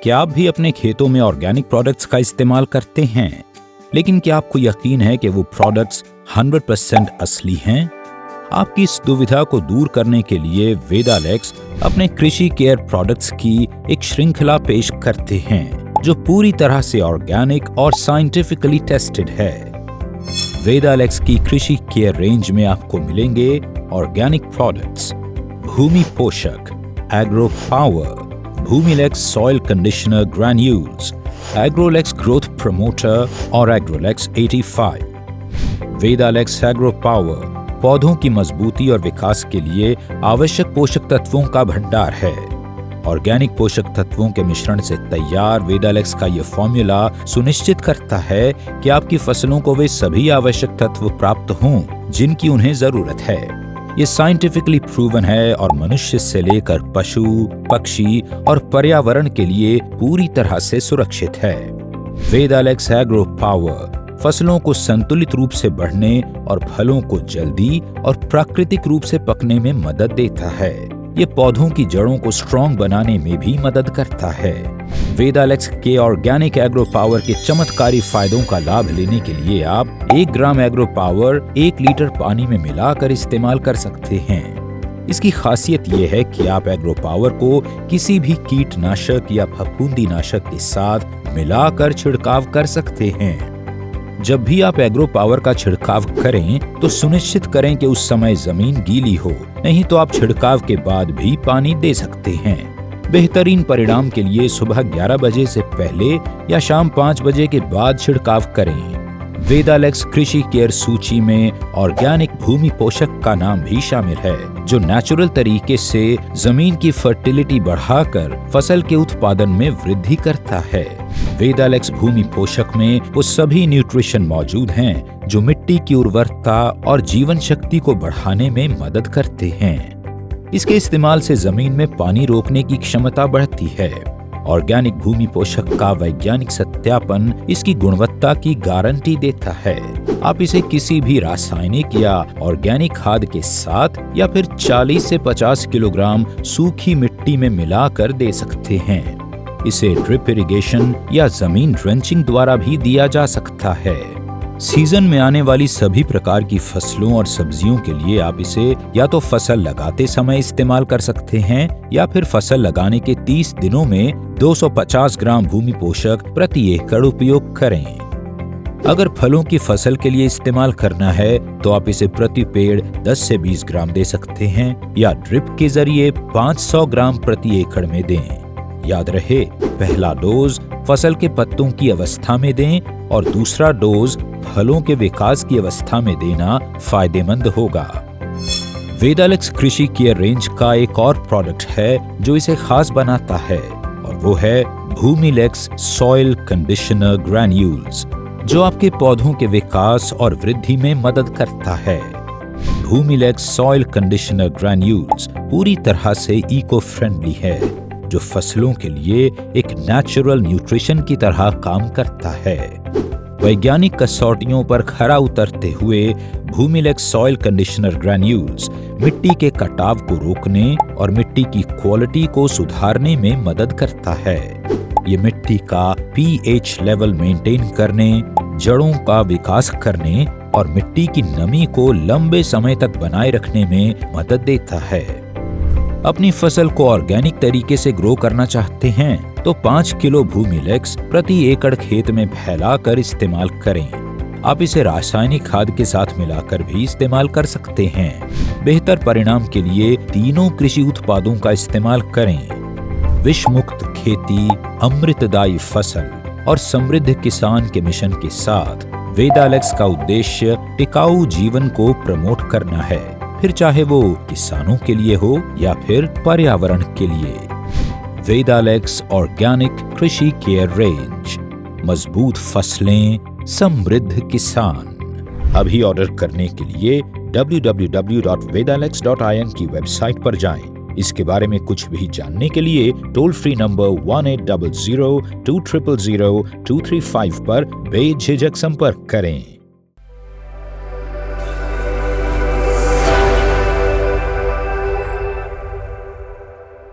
क्या आप भी अपने खेतों में ऑर्गेनिक प्रोडक्ट्स का इस्तेमाल करते हैं? लेकिन क्या आपको यकीन है कि वो प्रोडक्ट्स 100% असली हैं? आपकी इस दुविधा को दूर करने के लिए वेदालेक्स अपने कृषि केयर प्रोडक्ट्स की एक श्रृंखला पेश करते हैं जो पूरी तरह से ऑर्गेनिक और साइंटिफिकली टेस्टेड है। वेदालेक्स की कृषि केयर रेंज में आपको मिलेंगे organic products, Bhumi Poshak, agro power, Bhumilex soil conditioner granules, Agrolex growth promoter और एग्रोलेक्स 85। वेदालेक्स एग्रो पावर पौधों की मजबूती और विकास के लिए आवश्यक पोषक तत्वों का भंडार है। ऑर्गेनिक पोषक तत्वों के मिश्रण से तैयार वेदालेक्स का यह फॉर्मूला सुनिश्चित करता है कि आपकी फसलों को वे सभी आवश्यक तत्व प्राप्त हों जिनकी उन्हें जरूरत है। ये साइंटिफिकली प्रूवन है और मनुष्य से लेकर पशु, पक्षी और पर्यावरण के लिए पूरी तरह से सुरक्षित है। वेदालेक्स एग्रो पावर फसलों को संतुलित रूप से बढ़ने और फलों को जल्दी और प्राकृतिक रूप से पकने में मदद देता है। ये पौधों की जड़ों को स्ट्रॉन्ग बनाने में भी मदद करता है। वेदालेक्स के ऑर्गेनिक एग्रो पावर के चमत्कारी फायदों का लाभ लेने के लिए आप 1 ग्राम एग्रो पावर 1 लीटर पानी में मिलाकर इस्तेमाल कर सकते हैं। इसकी खासियत ये है कि आप एग्रो पावर को किसी भी कीटनाशक या फफूंदी नाशक के साथ मिलाकर छिड़काव कर सकते हैं। जब भी आप एग्रो पावर का छिड़काव करें तो सुनिश्चित करें कि उस समय जमीन गीली हो, नहीं तो आप छिड़काव के बाद भी पानी दे सकते हैं। बेहतरीन परिणाम के लिए सुबह 11 बजे से पहले या शाम 5 बजे के बाद छिड़काव करें। वेदालेक्स कृषि केयर सूची में ऑर्गेनिक भूमि पोषक का नाम भी शामिल है जो नेचुरल तरीके से जमीन की फर्टिलिटी बढ़ाकर फसल के उत्पादन में वृद्धि करता है। वेदालेक्स भूमि पोषक में वो सभी न्यूट्रिशन मौजूद हैं जो मिट्टी की उर्वरता और जीवन शक्ति को बढ़ाने में मदद करते हैं। इसके इस्तेमाल से जमीन में पानी रोकने की क्षमता बढ़ती है। ऑर्गेनिक भूमि पोषक का वैज्ञानिक सत्यापन इसकी गुणवत्ता की गारंटी देता है। आप इसे किसी भी रासायनिक या ऑर्गेनिक खाद के साथ या फिर 40 से 50 किलोग्राम सूखी मिट्टी में मिलाकर दे सकते हैं। इसे ड्रिप इरिगेशन या जमीन ड्रेंचिंग द्वारा भी दिया जा सकता है। सीजन में आने वाली सभी प्रकार की फसलों और सब्जियों के लिए आप इसे या तो फसल लगाते समय इस्तेमाल कर सकते हैं या फिर फसल लगाने के 30 दिनों में 250 ग्राम भूमि पोषक प्रति एकड़ उपयोग करें। अगर फलों की फसल के लिए इस्तेमाल करना है तो आप इसे प्रति पेड़ 10 से 20 ग्राम दे सकते हैं या ड्रिप के जरिए 500 ग्राम प्रति एकड़ में दें। याद रहे, पहला डोज फसल के पत्तों की अवस्था में दें और दूसरा डोज फलों के विकास की अवस्था में देना फायदेमंद होगा। वेदालेक्स कृषि केयर रेंज का एक और प्रोडक्ट है जो इसे खास बनाता है और वो है भूमिलेक्स सॉइल कंडीशनर ग्रैन्यूल्स जो आपके पौधों के विकास और वृद्धि में मदद करता है। भूमिलेक्स सॉइल कंडीशनर ग्रैन्यूल्स पूरी तरह से इको फ्रेंडली है जो फसलों के लिए एक नेचुरल न्यूट्रिशन की तरह काम करता है। वैज्ञानिक कसौटियों पर खरा उतरते हुए भूमिलेक्स सॉइल कंडीशनर ग्रैन्यूल्स मिट्टी के कटाव को रोकने और मिट्टी की क्वालिटी को सुधारने में मदद करता है। ये मिट्टी का पीएच लेवल मेंटेन करने, जड़ों का विकास करने और मिट्टी की नमी को लंबे समय तक बनाए रखने में मदद देता है। अपनी फसल को ऑर्गेनिक तरीके से ग्रो करना चाहते हैं तो 5 किलो भूमिलेक्स प्रति एकड़ खेत में फैलाकर इस्तेमाल करें। आप इसे रासायनिक खाद के साथ मिलाकर भी इस्तेमाल कर सकते हैं। बेहतर परिणाम के लिए तीनों कृषि उत्पादों का इस्तेमाल करें। विषमुक्त खेती, अमृतदायी फसल और समृद्ध किसान के मिशन के साथ वेदालेक्स का उद्देश्य टिकाऊ जीवन को प्रमोट करना है, फिर चाहे वो किसानों के लिए हो या फिर पर्यावरण के लिए। वेदालेक्स ऑर्गेनिक कृषि केयर रेंज, मजबूत फसलें, समृद्ध किसान। अभी ऑर्डर करने के लिए www.vedalex.in की वेबसाइट पर जाएं। इसके बारे में कुछ भी जानने के लिए टोल फ्री नंबर 1800 2000 235 पर बेझिझक संपर्क करें।